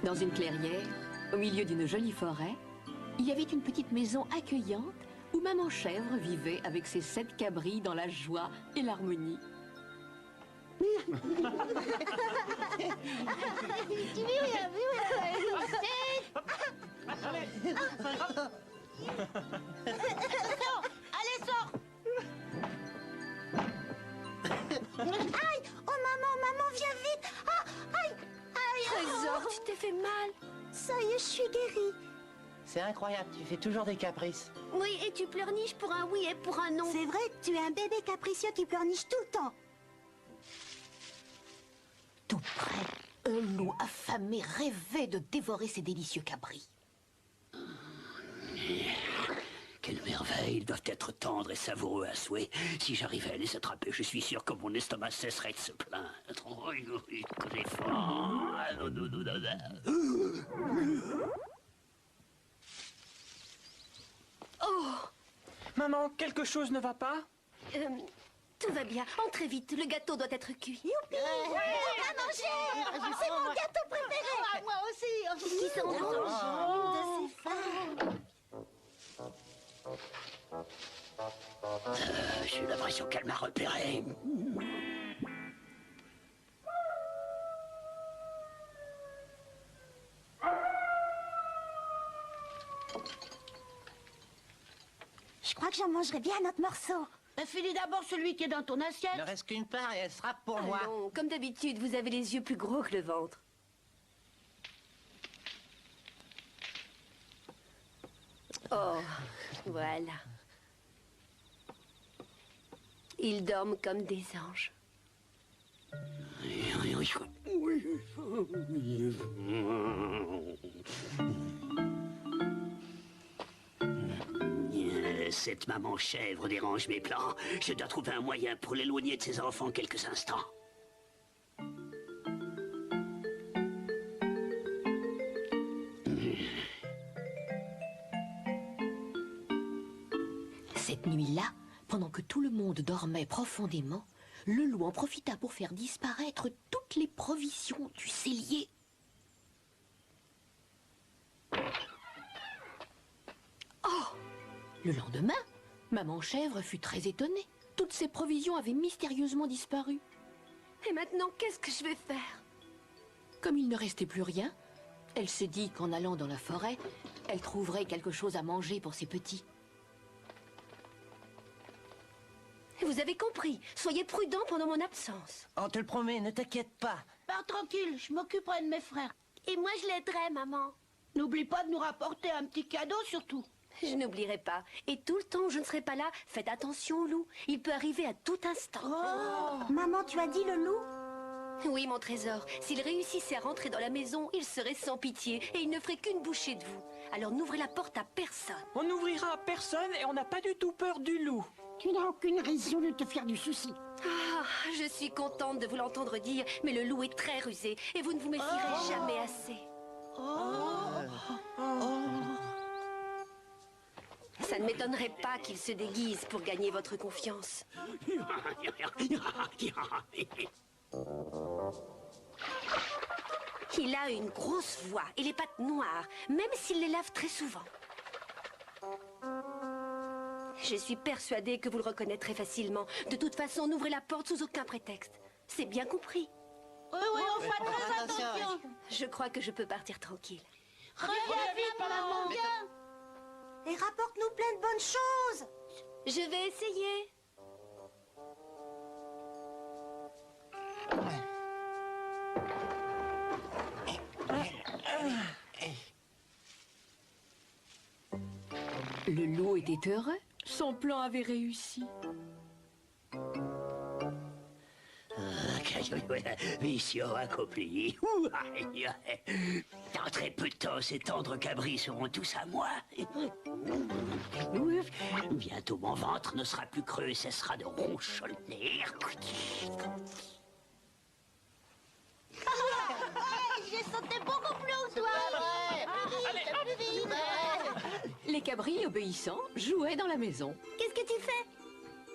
Dans une clairière, au milieu d'une jolie forêt, il y avait une petite maison accueillante où Maman Chèvre vivait avec ses 7 cabris dans la joie et l'harmonie. Allez, sors! Aïe! Oh, maman, viens vite! Ah, aïe! Aïe! Trésor, tu t'es fait mal. Ça y est, je suis guérie. C'est incroyable, tu fais toujours des caprices. Oui, et tu pleurniches pour un oui et pour un non. C'est vrai, tu es un bébé capricieux qui pleurniche tout le temps. Tout près, un loup affamé rêvait de dévorer ses délicieux cabris. Quelle merveille, ils doivent être tendres et savoureux à souhait. Si j'arrivais à les attraper, je suis sûr que mon estomac cesserait de se plaindre. Oh, Maman, quelque chose ne va pas? tout va bien. Entrez vite, le gâteau doit être cuit. Youpi! On va manger! C'est mon gâteau préféré! Moi aussi! Qui s'en mange De ses femmes. J'ai l'impression qu'elle m'a repéré. Je crois que j'en mangerai bien un autre morceau. Finis d'abord celui qui est dans ton assiette. Il ne reste qu'une part et elle sera pour moi. Non, comme d'habitude, vous avez les yeux plus gros que le ventre. Oh, voilà. Ils dorment comme des anges. Cette maman chèvre dérange mes plans. Je dois trouver un moyen pour l'éloigner de ses enfants quelques instants. Cette nuit-là, pendant que tout le monde dormait profondément, le loup en profita pour faire disparaître toutes les provisions du cellier. Oh! Le lendemain, Maman Chèvre fut très étonnée. Toutes ses provisions avaient mystérieusement disparu. Et maintenant, qu'est-ce que je vais faire? Comme il ne restait plus rien, elle se dit qu'en allant dans la forêt, elle trouverait quelque chose à manger pour ses petits. Vous avez compris. Soyez prudent pendant mon absence. On te le promet, ne t'inquiète pas. Pars tranquille, je m'occuperai de mes frères. Et moi, je l'aiderai, maman. N'oublie pas de nous rapporter un petit cadeau, surtout. Je n'oublierai pas. Et tout le temps où je ne serai pas là, faites attention au loup. Il peut arriver à tout instant. Maman, tu as dit le loup? Oui, mon trésor. S'il réussissait à rentrer dans la maison, il serait sans pitié et il ne ferait qu'une bouchée de vous. Alors n'ouvrez la porte à personne. On n'ouvrira à personne et on n'a pas du tout peur du loup. Tu n'as aucune raison de te faire du souci. Ah, je suis contente de vous l'entendre dire, mais le loup est très rusé et vous ne vous méfierez jamais assez. Ça ne m'étonnerait pas qu'il se déguise pour gagner votre confiance. Il a une grosse voix et les pattes noires, même s'il les lave très souvent. Je suis persuadée que vous le reconnaîtrez facilement. De toute façon, n'ouvrez la porte sous aucun prétexte. C'est bien compris. Oui, on fera très attention. Je crois que je peux partir tranquille. Reviens vite, maman. Viens. Et rapporte-nous plein de bonnes choses. Je vais essayer. Le loup était heureux. Son plan avait réussi. Mission accomplie. Dans très peu de temps, ces tendres cabris seront tous à moi. Bientôt, mon ventre ne sera plus creux et cessera de ronchonner. J'ai sauté beaucoup plus haut que toi. Plus vite. Les cabris, obéissants, jouaient dans la maison. Qu'est-ce que tu fais?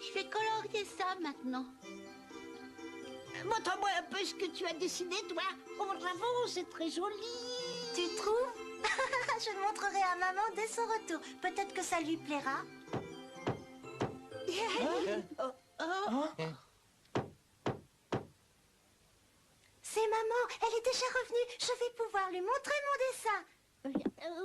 Je vais colorier ça maintenant. Montre-moi un peu ce que tu as dessiné, toi. Oh, bravo, c'est très joli. Tu trouves? Je le montrerai à maman dès son retour. Peut-être que ça lui plaira. C'est maman, elle est déjà revenue. Je vais pouvoir lui montrer mon dessin.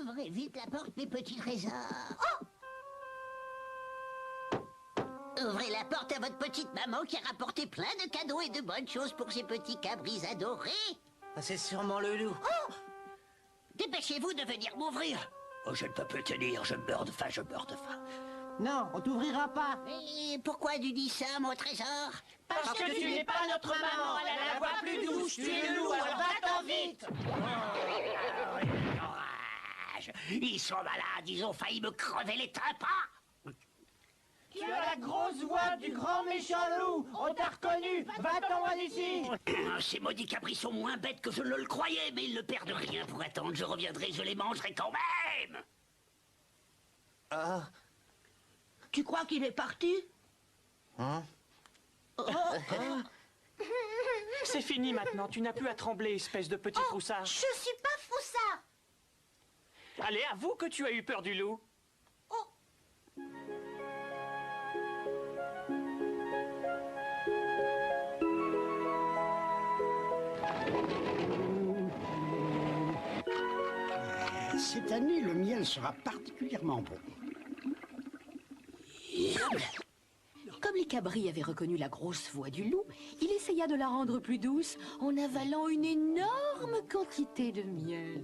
Ouvrez vite la porte, mes petits trésors. Ouvrez la porte à votre petite maman qui a rapporté plein de cadeaux et de bonnes choses pour ses petits cabris adorés. C'est sûrement le loup. Dépêchez-vous de venir m'ouvrir. Oh, je ne peux plus tenir, je meurs de faim, je meurs de faim. Non, on t'ouvrira pas. Et pourquoi tu dis ça, mon trésor? Parce que tu n'es pas notre maman, elle a la voix plus douce, tu es le loup, alors va-t'en vite. Orage. Ils sont malades, ils ont failli me crever les tympans. Tu as la grosse voix du grand méchant loup. On t'a reconnu. Va-t'en d'ici. Ces maudits cabris sont moins bêtes que je ne le croyais, mais ils ne perdent rien pour attendre. Je reviendrai, je les mangerai quand même. Tu crois qu'il est parti? C'est fini maintenant, tu n'as plus à trembler, espèce de petit froussard. Je suis pas froussard. Allez, avoue que tu as eu peur du loup. Cette année, le miel sera particulièrement bon. Comme les cabris avaient reconnu la grosse voix du loup, il essaya de la rendre plus douce en avalant une énorme quantité de miel.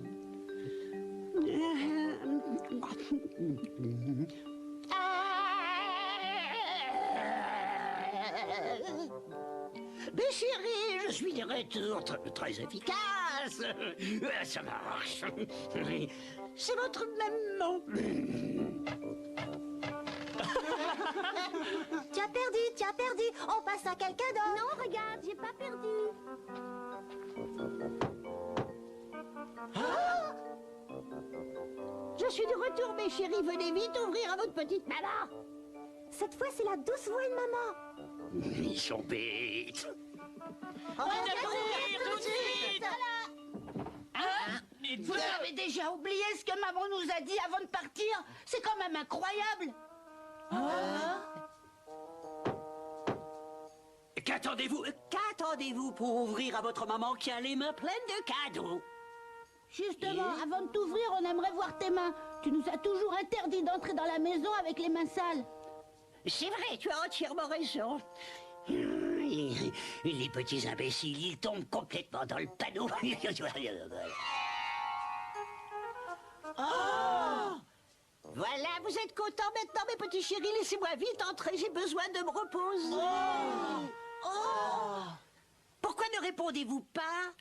Mais chérie, je suis de retour très efficace. Ça marche. C'est votre maman. Tu as perdu. On passe à quelqu'un d'autre. Non, regarde, j'ai pas perdu. Je suis de retour, mes chéris. Venez vite ouvrir à votre petite maman. Cette fois, c'est la douce voix de maman. Ils sont bêtes. On va courir tout de suite. Vous avez déjà oublié ce que maman nous a dit avant de partir? C'est quand même incroyable. Qu'attendez-vous pour ouvrir à votre maman qui a les mains pleines de cadeaux? Justement, avant de t'ouvrir, on aimerait voir tes mains. Tu nous as toujours interdit d'entrer dans la maison avec les mains sales. C'est vrai, tu as entièrement raison. Les petits imbéciles, ils tombent complètement dans le panneau. Voilà, vous êtes contents maintenant, mes petits chéris. Laissez-moi vite entrer, j'ai besoin de me reposer. Pourquoi ne répondez-vous pas?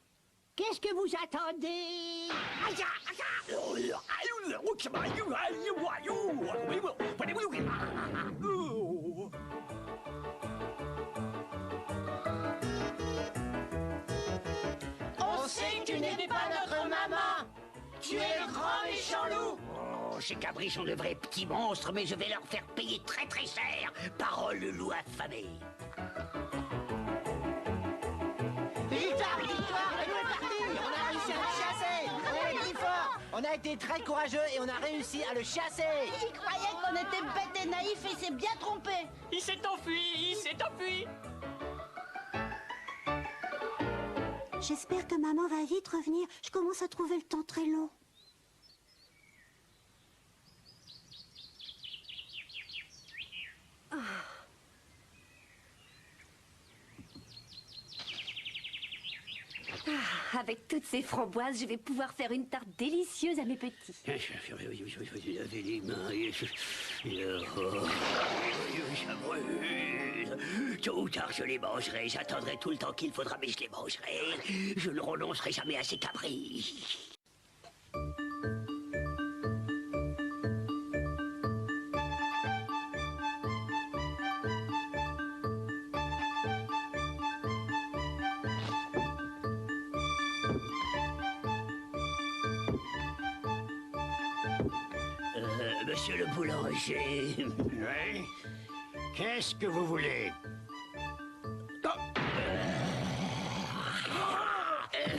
Qu'est-ce que vous attendez? On sait que tu n'étais pas notre maman. Tu es le grand méchant loup. Oh, ces cabris sont de vrais petits monstres, mais je vais leur faire payer très très cher. Parole de loup affamé. Victoire, elle est partie. On a réussi à le chasser. Ouais, plus fort. On a été très courageux et on a réussi à le chasser. Il croyait qu'on était bêtes et naïfs et s'est bien trompé. Il s'est enfui, J'espère que maman va vite revenir. Je commence à trouver le temps très long. Avec toutes ces framboises, je vais pouvoir faire une tarte délicieuse à mes petits. Laver les mains et... ça brûle. Tôt ou tard, je les mangerai. J'attendrai tout le temps qu'il faudra, mais je les mangerai. Je ne renoncerai jamais à ces cabris. Monsieur le boulanger. Oui. Qu'est-ce que vous voulez?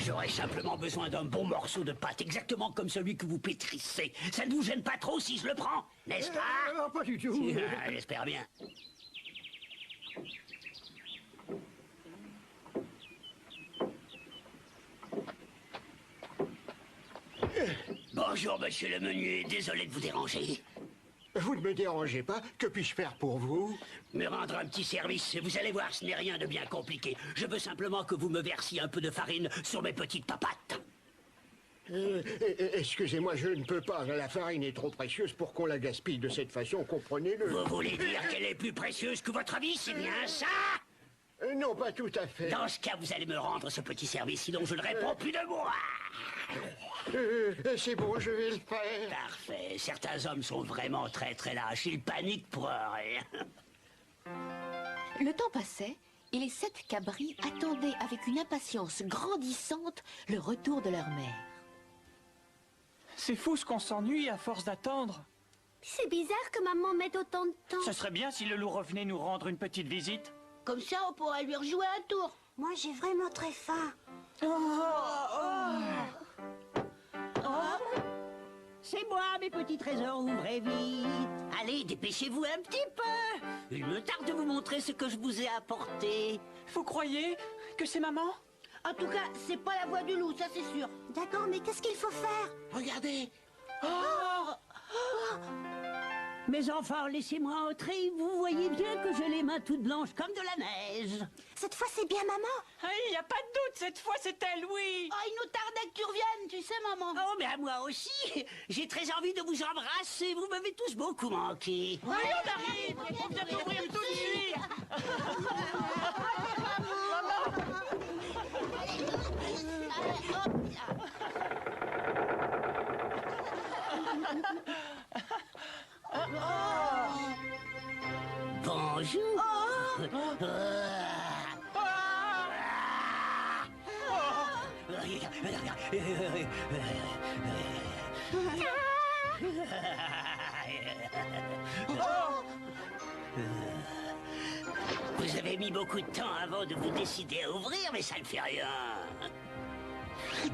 J'aurais simplement besoin d'un bon morceau de pâte, exactement comme celui que vous pétrissez. Ça ne vous gêne pas trop si je le prends, n'est-ce pas? Pas du tout. J'espère bien. Bonjour, monsieur le meunier. Désolé de vous déranger. Vous ne me dérangez pas. Que puis-je faire pour vous? Me rendre un petit service. Vous allez voir, ce n'est rien de bien compliqué. Je veux simplement que vous me versiez un peu de farine sur mes petites papates. Excusez-moi, je ne peux pas. La farine est trop précieuse pour qu'on la gaspille de cette façon, comprenez-le. Vous voulez dire qu'elle est plus précieuse que votre vie, c'est bien ça? Non, pas tout à fait. Dans ce cas, vous allez me rendre ce petit service, sinon je ne réponds plus de moi. C'est bon, je vais le faire. Parfait. Certains hommes sont vraiment très lâches. Ils paniquent pour rien. Le temps passait et les 7 cabris attendaient avec une impatience grandissante le retour de leur mère. C'est fou ce qu'on s'ennuie à force d'attendre. C'est bizarre que maman mette autant de temps. Ce serait bien si le loup revenait nous rendre une petite visite. Comme ça, on pourra lui rejouer un tour. Moi, j'ai vraiment très faim. C'est moi, mes petits trésors, ouvrez vite. Allez, dépêchez-vous un petit peu. Il me tarde de vous montrer ce que je vous ai apporté. Vous croyez que c'est maman? En tout cas, c'est pas la voix du loup, ça c'est sûr. D'accord, mais qu'est-ce qu'il faut faire? Regardez. Mes enfants, laissez-moi entrer. Vous voyez bien que j'ai les mains toutes blanches comme de la neige. Cette fois, c'est bien maman. Il n'y a pas de doute, cette fois c'est elle, oui. Oh, il nous tardait que tu reviennes, tu sais, maman. Oh, mais à moi aussi. J'ai très envie de vous embrasser. Vous m'avez tous beaucoup manqué. Oui, on arrive. On vient d'ouvrir tout de suite. Bonjour. Vous avez mis beaucoup de temps avant de vous décider à ouvrir, mais ça ne fait rien. Oh,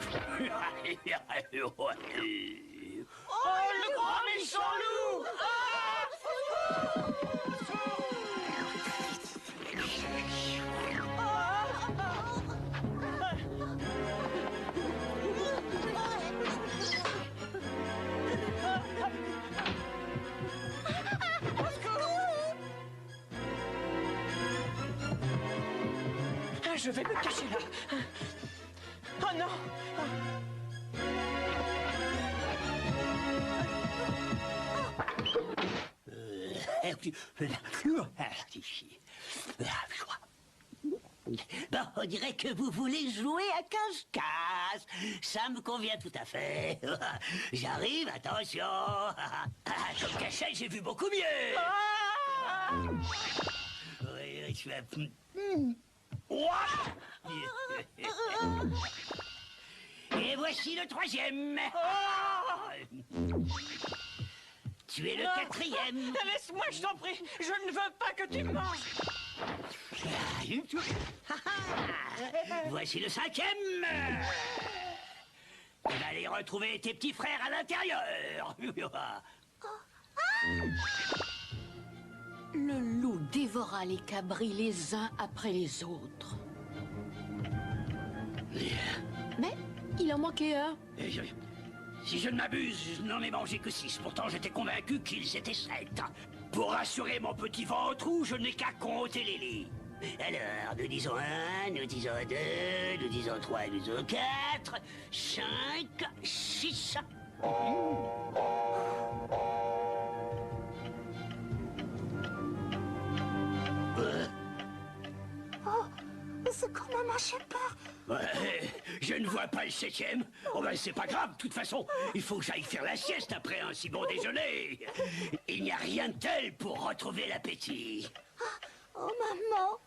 le grand méchant loup! Je vais me cacher là. Oh non! Bon, on dirait que vous voulez jouer à cache-cache. Ça me convient tout à fait. J'arrive, attention. Comme cachette, j'ai vu beaucoup mieux. Oui, tu as... Et voici le 3e. Tu es le 4e. Laisse-moi, je t'en prie. Je ne veux pas que tu me manges. Voici le 5e. Tu vas aller retrouver tes petits frères à l'intérieur. Le loup dévora les cabris les uns après les autres. Mais il en manquait un. Si je ne m'abuse, je n'en ai mangé que 6. Pourtant, j'étais convaincu qu'ils étaient 7. Pour rassurer mon petit ventrou, je n'ai qu'à compter les lits. Alors, nous disons 1, nous disons 2, nous disons 3, nous disons 4, 5, 6. C'est quand maman, j'ai peur. Ouais, je ne vois pas le 7e. Oh ben c'est pas grave, de toute façon, il faut que j'aille faire la sieste après un si bon déjeuner. Il n'y a rien de tel pour retrouver l'appétit. Oh maman.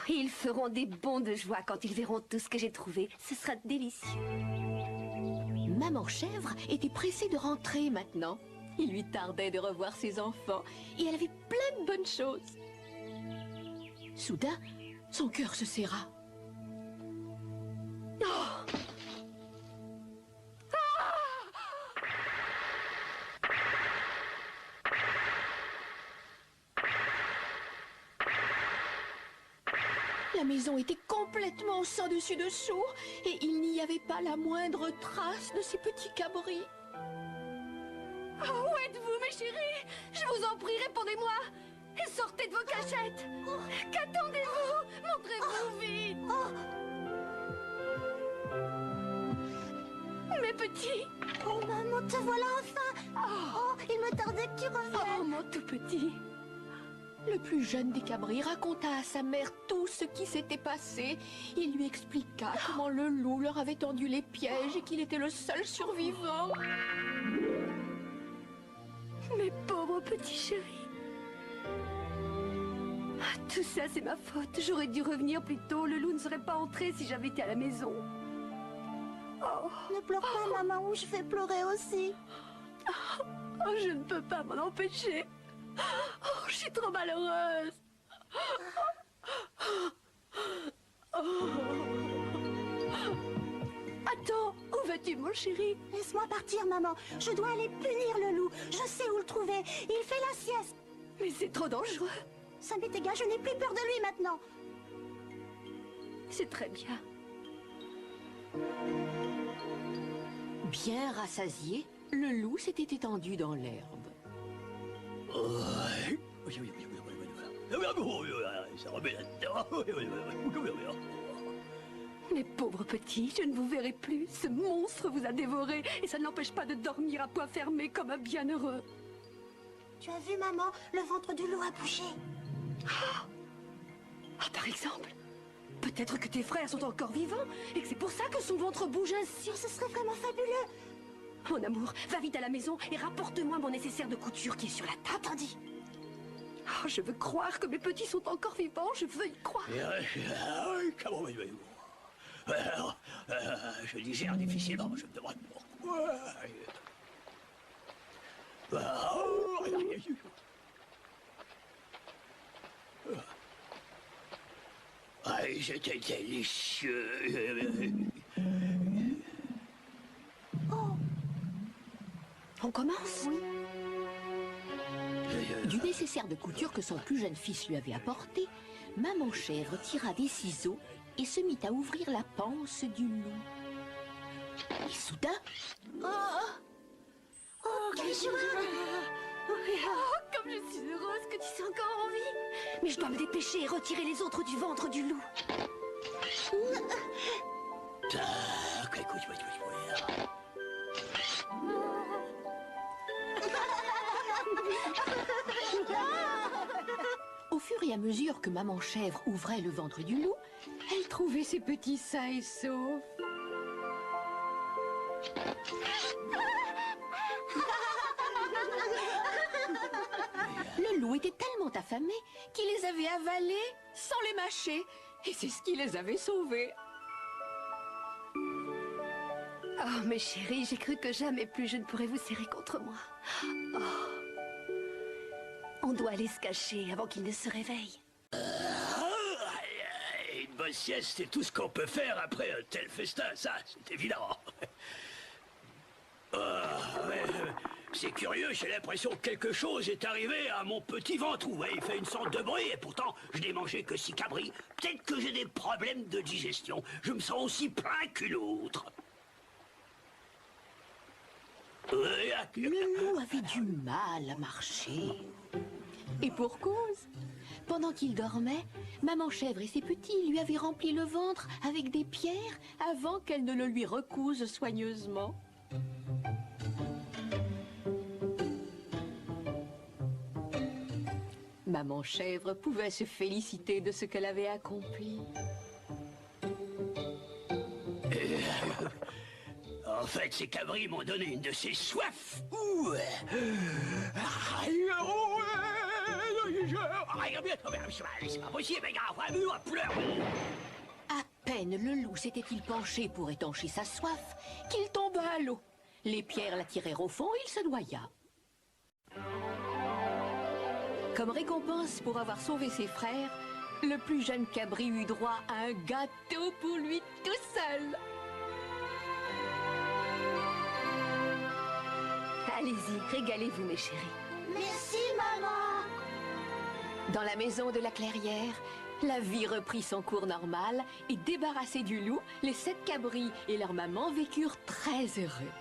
Ils feront des bonds de joie quand ils verront tout ce que j'ai trouvé. Ce sera délicieux. Maman chèvre était pressée de rentrer maintenant. Il lui tardait de revoir ses enfants et elle avait plein de bonnes choses. Soudain, Son cœur se serra. Oh! La maison était complètement sans dessus dessous et il n'y avait pas la moindre trace de ces petits cabris. Oh, où êtes-vous, mes chéris? Je vous en prie, répondez-moi. Et sortez de vos cachettes. Qu'attendez-vous? Montrez-vous vite. Mes petits. Oh, maman, te voilà enfin. Oh, il me tardait que tu reviennes. Oh, mon tout petit. Le plus jeune des cabris raconta à sa mère tout ce qui s'était passé. Il lui expliqua comment le loup leur avait tendu les pièges et qu'il était le seul survivant. Mes pauvres petits chéris. Ah, tout ça, c'est ma faute. J'aurais dû revenir plus tôt. Le loup ne serait pas entré si j'avais été à la maison. Ne pleure pas, maman, ou je vais pleurer aussi. Oh, je ne peux pas m'en empêcher. Oh, je suis trop malheureuse. Attends, où vas-tu, mon chéri? Laisse-moi partir, maman. Je dois aller punir le loup. Je sais où le trouver. Il fait la sieste. Mais c'est trop dangereux. Ça m'est égal, je n'ai plus peur de lui maintenant. C'est très bien. Bien rassasié, le loup s'était étendu dans l'herbe. Ça remet là-dedans. Mes pauvres petits, je ne vous verrai plus. Ce monstre vous a dévoré et ça ne l'empêche pas de dormir à poing fermé comme un bienheureux. Tu as vu, maman? Le ventre du loup a bougé. Ah, par exemple, peut-être que tes frères sont encore vivants et que c'est pour ça que son ventre bouge ainsi. Ce serait vraiment fabuleux. Mon amour, va vite à la maison et rapporte-moi mon nécessaire de couture qui est sur la table. Entendu. Oh, je veux croire que mes petits sont encore vivants, je veux y croire. Je digère difficilement, je me demande pourquoi. C'était délicieux. On commence? Oui. Du nécessaire de couture que son plus jeune fils lui avait apporté, Maman Chèvre tira des ciseaux et se mit à ouvrir la panse du loup. Et soudain... Oh, quelle joie! Oh, comme je suis heureuse que tu sois encore en vie. Mais je dois me dépêcher et retirer les autres du ventre du loup. Au fur et à mesure que Maman Chèvre ouvrait le ventre du loup, elle trouvait ses petits sains et saufs. Le loup était tellement affamé qu'il les avait avalés sans les mâcher. Et c'est ce qui les avait sauvés. Oh, mes chéris, j'ai cru que jamais plus je ne pourrais vous serrer contre moi. Oh. On doit aller se cacher avant qu'il ne se réveille. Une bonne sieste, c'est tout ce qu'on peut faire après un tel festin, ça, c'est évident. C'est curieux, j'ai l'impression que quelque chose est arrivé à mon petit ventre. Ouais, il fait une sorte de bruit et pourtant, je n'ai mangé que 6 cabris. Peut-être que j'ai des problèmes de digestion. Je me sens aussi plein qu'une autre. Le loup avait du mal à marcher. Et pour cause. Pendant qu'il dormait, Maman Chèvre et ses petits lui avaient rempli le ventre avec des pierres avant qu'elle ne le lui recouse soigneusement. Maman Chèvre pouvait se féliciter de ce qu'elle avait accompli. En fait, ces cabris m'ont donné une de ces soifs. C'est pas possible, les gars, pleure. À peine le loup s'était-il penché pour étancher sa soif qu'il tomba à l'eau. Les pierres l'attirèrent au fond et il se noya. Comme récompense pour avoir sauvé ses frères, le plus jeune cabri eut droit à un gâteau pour lui tout seul. Allez-y, régalez-vous, mes chéris. Merci, maman. Dans la maison de la clairière, la vie reprit son cours normal et débarrassés du loup, les 7 cabris et leur maman vécurent très heureux.